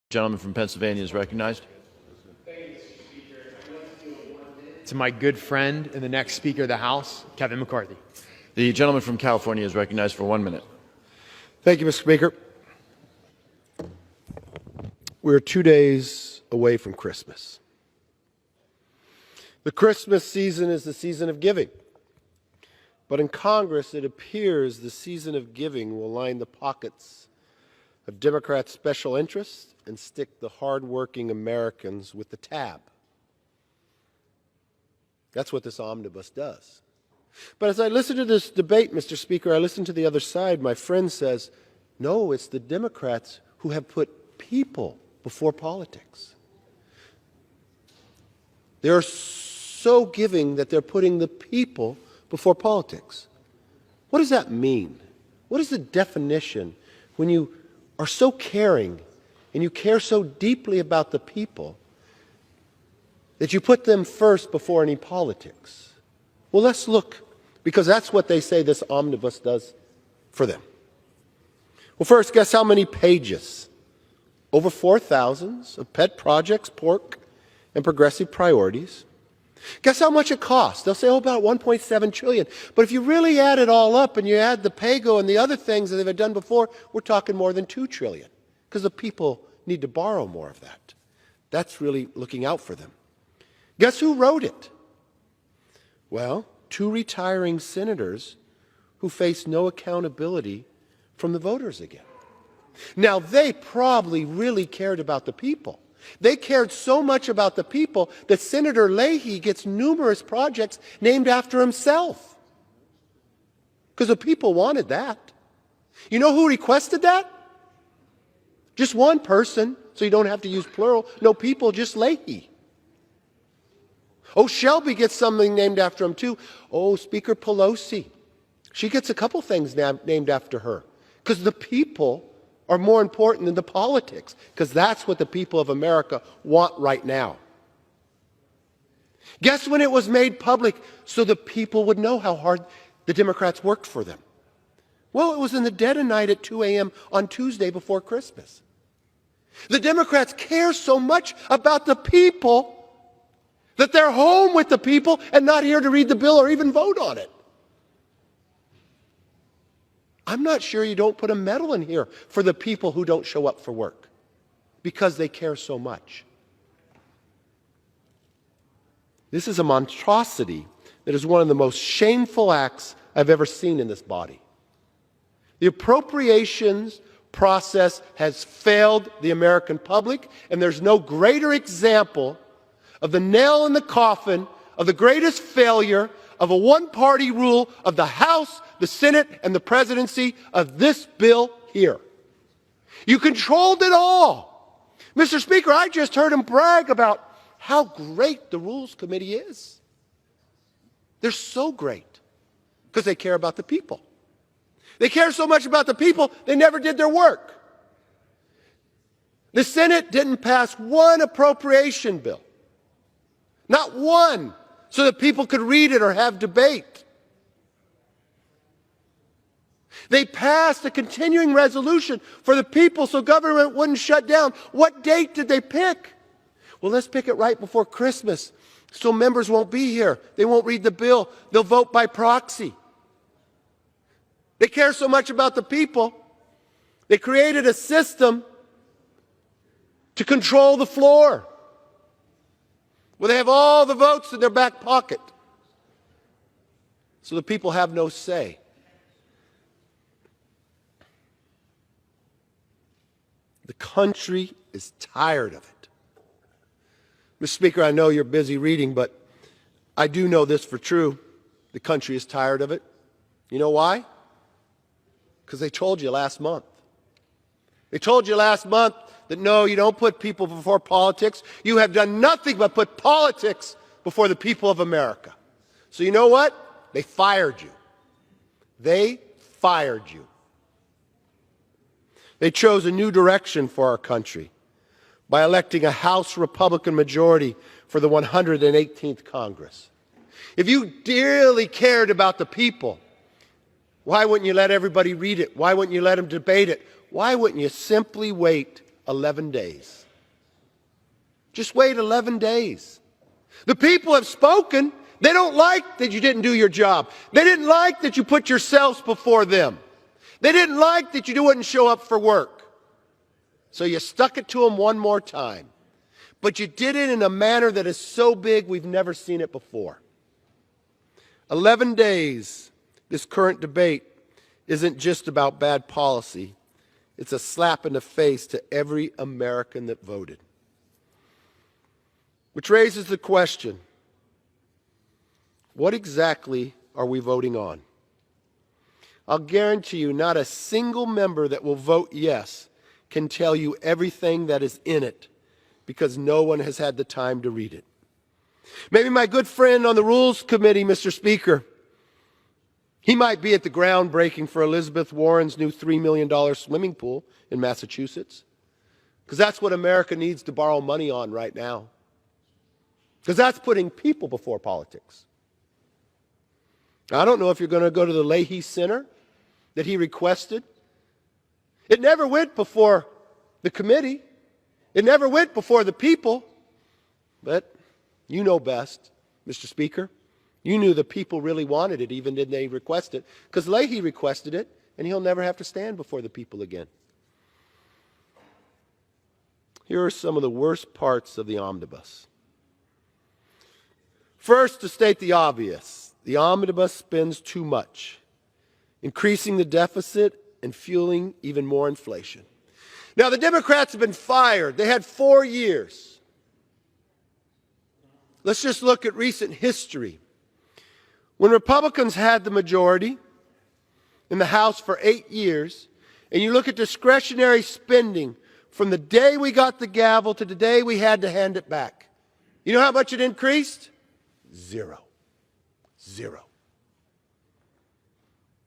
Gentleman from Pennsylvania is recognized. To my good friend and the next Speaker of the House, Kevin McCarthy. The gentleman from California is recognized for 1 minute. Thank you, Mr. Speaker. We're 2 days away from Christmas. The Christmas season is the season of giving. But in Congress, it appears the season of giving will line the pockets of Democrats' special interests and stick the hardworking Americans with the tab. That's what this omnibus does. But as I listen to this debate, Mr. Speaker, I listen to the other side. My friend says, no, it's the Democrats who have put people before politics. They're so giving that they're putting the people before politics. What does that mean? What is the definition when you are so caring and you care so deeply about the people that you put them first before any politics? Well, let's look, because that's what they say this omnibus does for them. Well, first, guess how many pages? Over 4,000 of pet projects, pork, and progressive priorities. Guess how much it costs? They'll say, oh, about $1.7 trillion. But if you really add it all up and you add the PAYGO and the other things that they've done before, we're talking more than $2 trillion, because the people need to borrow more of that. That's really looking out for them. Guess who wrote it? Well, 2 retiring senators who face no accountability from the voters again. Now, they probably really cared about the people. They cared so much about the people that Senator Leahy gets numerous projects named after himself, because the people wanted that. You know who requested that? Just one person, so you don't have to use plural. No people, just Leahy. Oh, Shelby gets something named after him too. Oh, Speaker Pelosi. She gets a couple things named after her, because the people are more important than the politics, because that's what the people of America want right now. Guess when it was made public so the people would know how hard the Democrats worked for them? Well, it was in the dead of night at 2 a.m. on Tuesday before Christmas. The Democrats care so much about the people that they're home with the people and not here to read the bill or even vote on it. I'm not sure you don't put a medal in here for the people who don't show up for work, because they care so much. This is a monstrosity that is one of the most shameful acts I've ever seen in this body. The appropriations process has failed the American public, and there's no greater example of the nail in the coffin of the greatest failure of a one-party rule of the House, the Senate, and the presidency of this bill here. You controlled it all. Mr. Speaker, I just heard him brag about how great the Rules Committee is. They're so great because they care about the people. They care so much about the people, they never did their work. The Senate didn't pass one appropriation bill. Not one, so that people could read it or have debate. They passed a continuing resolution for the people so government wouldn't shut down. What date did they pick? Well, let's pick it right before Christmas, so members won't be here. They won't read the bill. They'll vote by proxy. They care so much about the people, they created a system to control the floor, where they have all the votes in their back pocket, so the people have no say. The country is tired of it. Mr. Speaker, I know you're busy reading, but I do know this for true. The country is tired of it. You know why? Because they told you last month. They told you last month that no, you don't put people before politics. You have done nothing but put politics before the people of America. So you know what? They fired you. They fired you. They chose a new direction for our country by electing a House Republican majority for the 118th Congress. If you dearly cared about the people, why wouldn't you let everybody read it? Why wouldn't you let them debate it? Why wouldn't you simply wait 11 days. Just wait 11 days. The people have spoken. They don't like that you didn't do your job. They didn't like that you put yourselves before them. They didn't like that you wouldn't show up for work. So you stuck it to them one more time. But you did it in a manner that is so big we've never seen it before. 11 days, this current debate isn't just about bad policy. It's a slap in the face to every American that voted. Which raises the question, what exactly are we voting on? I'll guarantee you not a single member that will vote yes can tell you everything that is in it because no one has had the time to read it. Maybe my good friend on the Rules Committee, Mr. Speaker, he might be at the groundbreaking for Elizabeth Warren's new $3 million swimming pool in Massachusetts, because that's what America needs to borrow money on right now, because that's putting people before politics. I don't know if you're going to go to the Leahy Center that he requested. It never went before the committee. It never went before the people. But you know best, Mr. Speaker. You knew the people really wanted it, even did they request it, because Leahy requested it, and he'll never have to stand before the people again. Here are some of the worst parts of the omnibus. First, to state the obvious, the omnibus spends too much, increasing the deficit and fueling even more inflation. Now, the Democrats have been fired. They had 4 years. Let's just look at recent history. When Republicans had the majority in the House for 8 years, and you look at discretionary spending from the day we got the gavel to the day we had to hand it back, you know how much it increased? Zero.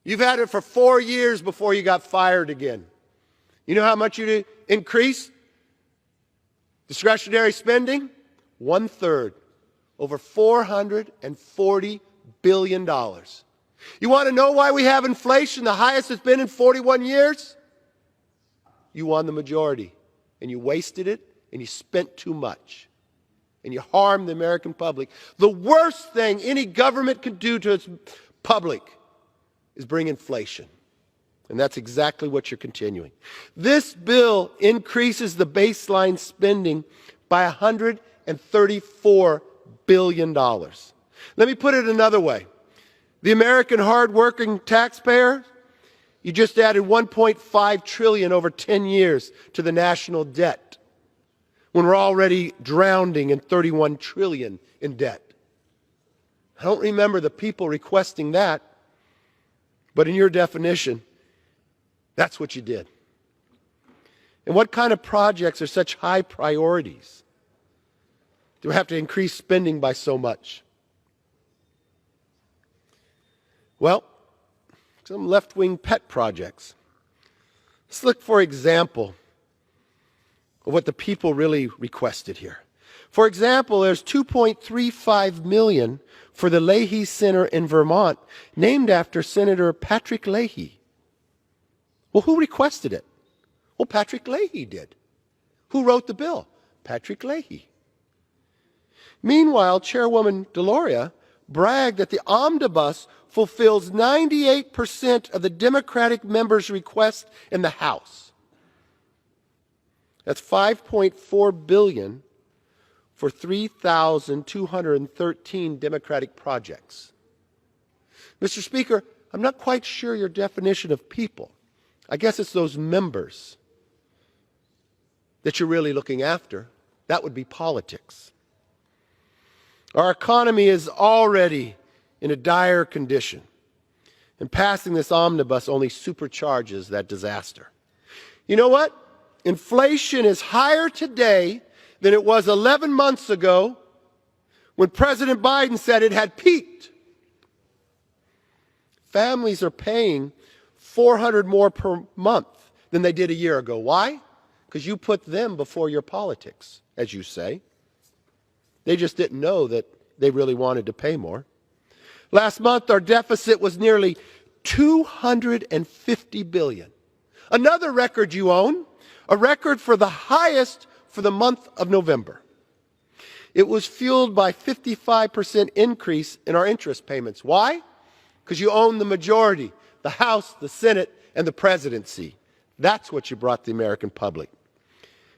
You've had it for 4 years before you got fired again. You know how much you increased discretionary spending? 1/3. Over $440 billion. You want to know why we have inflation, the highest it's been in 41 years? You won the majority, and you wasted it, and you spent too much, and you harmed the American public. The worst thing any government can do to its public is bring inflation. And that's exactly what you're continuing. This bill increases the baseline spending by $134 billion. Let me put it another way. The American hardworking taxpayer, you just added $1.5 trillion over 10 years to the national debt, when we're already drowning in $31 trillion in debt. I don't remember the people requesting that, but in your definition, that's what you did. And what kind of projects are such high priorities? Do we have to increase spending by so much? Well, some left-wing pet projects. Let's look, for example, of what the people really requested here. For example, there's $2.35 million for the Leahy Center in Vermont, named after Senator Patrick Leahy. Well, who requested it? Well, Patrick Leahy did. Who wrote the bill? Patrick Leahy. Meanwhile, Chairwoman DeLoria bragged that the omnibus fulfills 98% of the Democratic members' requests in the House. That's $5.4 billion for 3,213 Democratic projects. Mr. Speaker, I'm not quite sure your definition of people. I guess it's those members that you're really looking after. That would be politics. Our economy is already in a dire condition, and passing this omnibus only supercharges that disaster. You know what? Inflation is higher today than it was 11 months ago when President Biden said it had peaked. Families are paying $400 more per month than they did a year ago. Why? Because you put them before your politics, as you say. They just didn't know that they really wanted to pay more. Last month, our deficit was nearly $250 billion. Another record you own. a record for the highest for the month of November. It was fueled by 55% increase in our interest payments. Why? Because you own the majority, the House, the Senate, and the presidency. That's what you brought the American public.